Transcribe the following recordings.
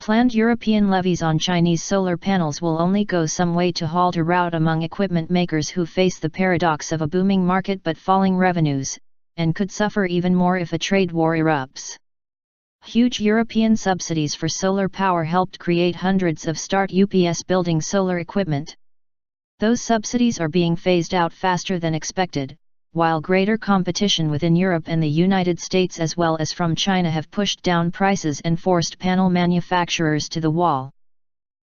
Planned European levies on Chinese solar panels will only go some way to halt a rout among equipment makers who face the paradox of a booming market but falling revenues, and could suffer even more if a trade war erupts. Huge European subsidies for solar power helped create hundreds of start-ups building solar equipment. Those subsidies are being phased out faster than expected, while greater competition within Europe and the United States as well as from China have pushed down prices and forced panel manufacturers to the wall.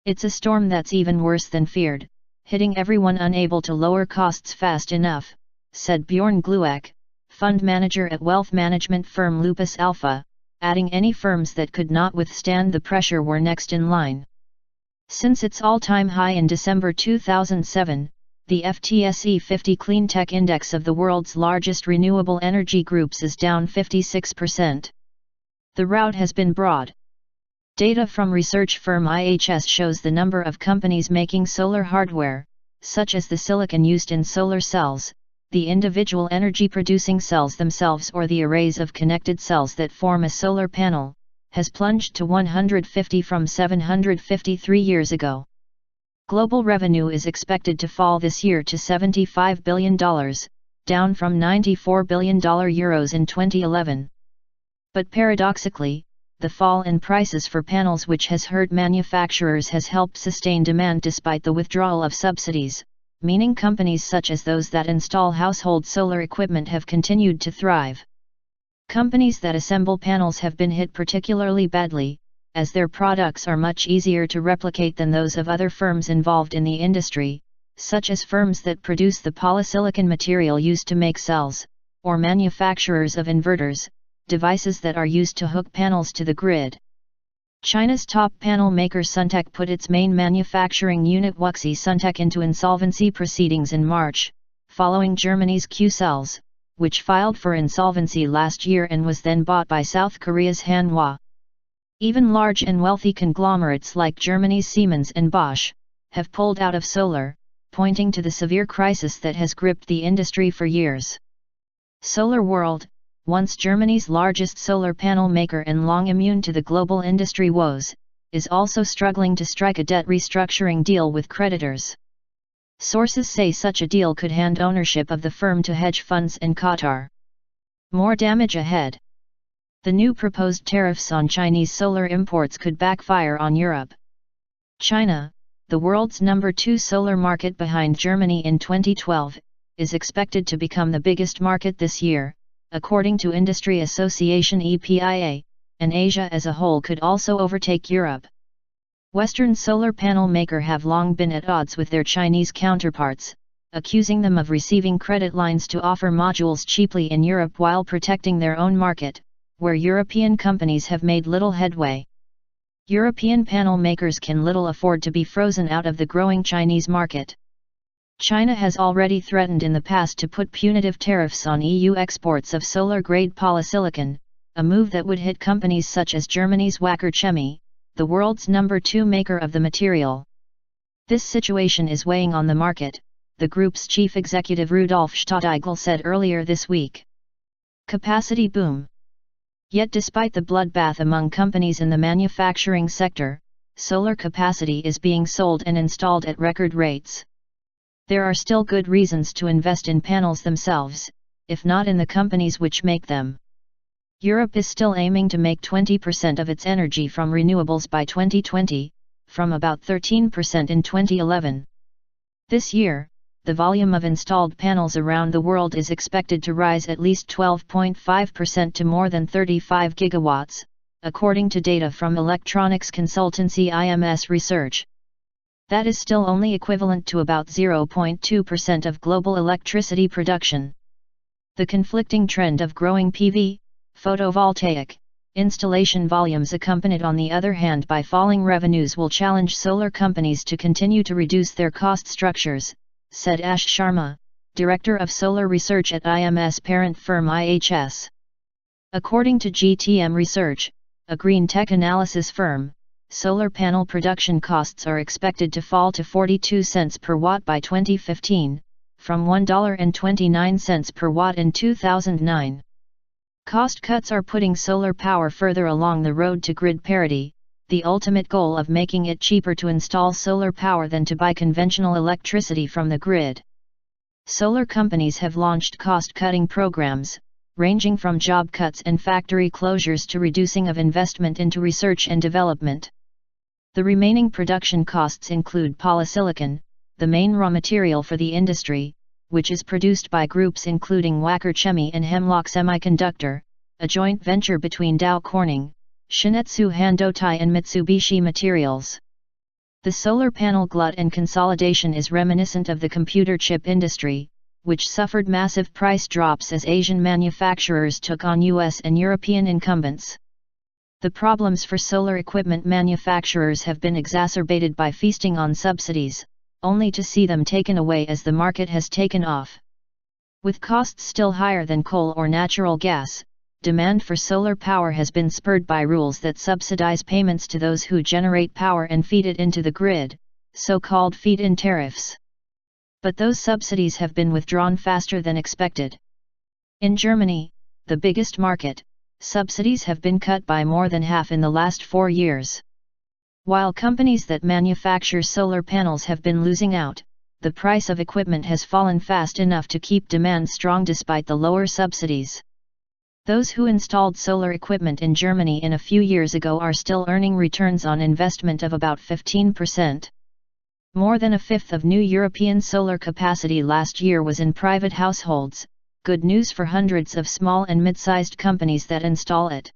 It's a storm that's even worse than feared, hitting everyone unable to lower costs fast enough, said Bjoern Glueck, fund manager at wealth management firm Lupus Alpha, adding any firms that could not withstand the pressure were next in line. Since its all-time high in December 2007, the FTSE 50 cleantech index of the world's largest renewable energy groups is down 56%. The rout has been broad. Data from research firm IHS shows the number of companies making solar hardware, such as the silicon used in solar cells, the individual energy-producing cells themselves or the arrays of connected cells that form a solar panel, has plunged to 150 from 753 years ago. Global revenue is expected to fall this year to $75 billion, down from €94 billion in 2011. But paradoxically, the fall in prices for panels which has hurt manufacturers has helped sustain demand despite the withdrawal of subsidies, meaning companies such as those that install household solar equipment have continued to thrive. Companies that assemble panels have been hit particularly badly, as their products are much easier to replicate than those of other firms involved in the industry, such as firms that produce the polysilicon material used to make cells, or manufacturers of inverters, devices that are used to hook panels to the grid. China's top panel maker Suntech put its main manufacturing unit Wuxi Suntech into insolvency proceedings in March, following Germany's Qcells, which filed for insolvency last year and was then bought by South Korea's Hanwha. Even large and wealthy conglomerates like Germany's Siemens and Bosch have pulled out of solar, pointing to the severe crisis that has gripped the industry for years. Solar World, once Germany's largest solar panel maker and long immune to the global industry woes, is also struggling to strike a debt restructuring deal with creditors. Sources say such a deal could hand ownership of the firm to hedge funds in Qatar. More damage ahead. The new proposed tariffs on Chinese solar imports could backfire on Europe. China, the world's number 2 solar market behind Germany in 2012, is expected to become the biggest market this year, according to industry association EPIA, and Asia as a whole could also overtake Europe. Western solar panel makers have long been at odds with their Chinese counterparts, accusing them of receiving credit lines to offer modules cheaply in Europe while protecting their own market, where European companies have made little headway. European panel makers can little afford to be frozen out of the growing Chinese market. China has already threatened in the past to put punitive tariffs on EU exports of solar-grade polysilicon, a move that would hit companies such as Germany's Wacker Chemie, the world's number 2 maker of the material. This situation is weighing on the market, the group's chief executive Rudolf Staudigl said earlier this week. Capacity boom. Yet despite the bloodbath among companies in the manufacturing sector, solar capacity is being sold and installed at record rates. There are still good reasons to invest in panels themselves, if not in the companies which make them. Europe is still aiming to make 20% of its energy from renewables by 2020, from about 13% in 2011. This year, the volume of installed panels around the world is expected to rise at least 12.5% to more than 35 gigawatts, according to data from electronics consultancy IMS Research. That is still only equivalent to about 0.2% of global electricity production. The conflicting trend of growing PV, photovoltaic, installation volumes accompanied on the other hand by falling revenues will challenge solar companies to continue to reduce their cost structures, said Ash Sharma, Director of Solar Research at IMS parent firm IHS. According to GTM Research, a green tech analysis firm, solar panel production costs are expected to fall to 42 cents per watt by 2015, from $1.29 per watt in 2009. Cost cuts are putting solar power further along the road to grid parity, the ultimate goal of making it cheaper to install solar power than to buy conventional electricity from the grid. Solar companies have launched cost-cutting programs, ranging from job cuts and factory closures to reducing of investment into research and development. The remaining production costs include polysilicon, the main raw material for the industry, which is produced by groups including Wacker Chemie and Hemlock Semiconductor, a joint venture between Dow Corning, Shin-Etsu Handotai and Mitsubishi Materials. The solar panel glut and consolidation is reminiscent of the computer chip industry, which suffered massive price drops as Asian manufacturers took on US and European incumbents. The problems for solar equipment manufacturers have been exacerbated by feasting on subsidies, only to see them taken away as the market has taken off. With costs still higher than coal or natural gas, demand for solar power has been spurred by rules that subsidize payments to those who generate power and feed it into the grid, so-called feed-in tariffs. But those subsidies have been withdrawn faster than expected. In Germany, the biggest market, subsidies have been cut by more than half in the last 4 years. While companies that manufacture solar panels have been losing out, the price of equipment has fallen fast enough to keep demand strong despite the lower subsidies. Those who installed solar equipment in Germany a few years ago are still earning returns on investment of about 15%. More than a fifth of new European solar capacity last year was in private households, good news for hundreds of small and mid-sized companies that install it.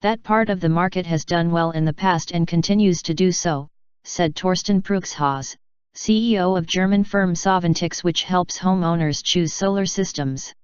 That part of the market has done well in the past and continues to do so, said Torsten Pruxhaus, CEO of German firm Soventix, which helps homeowners choose solar systems.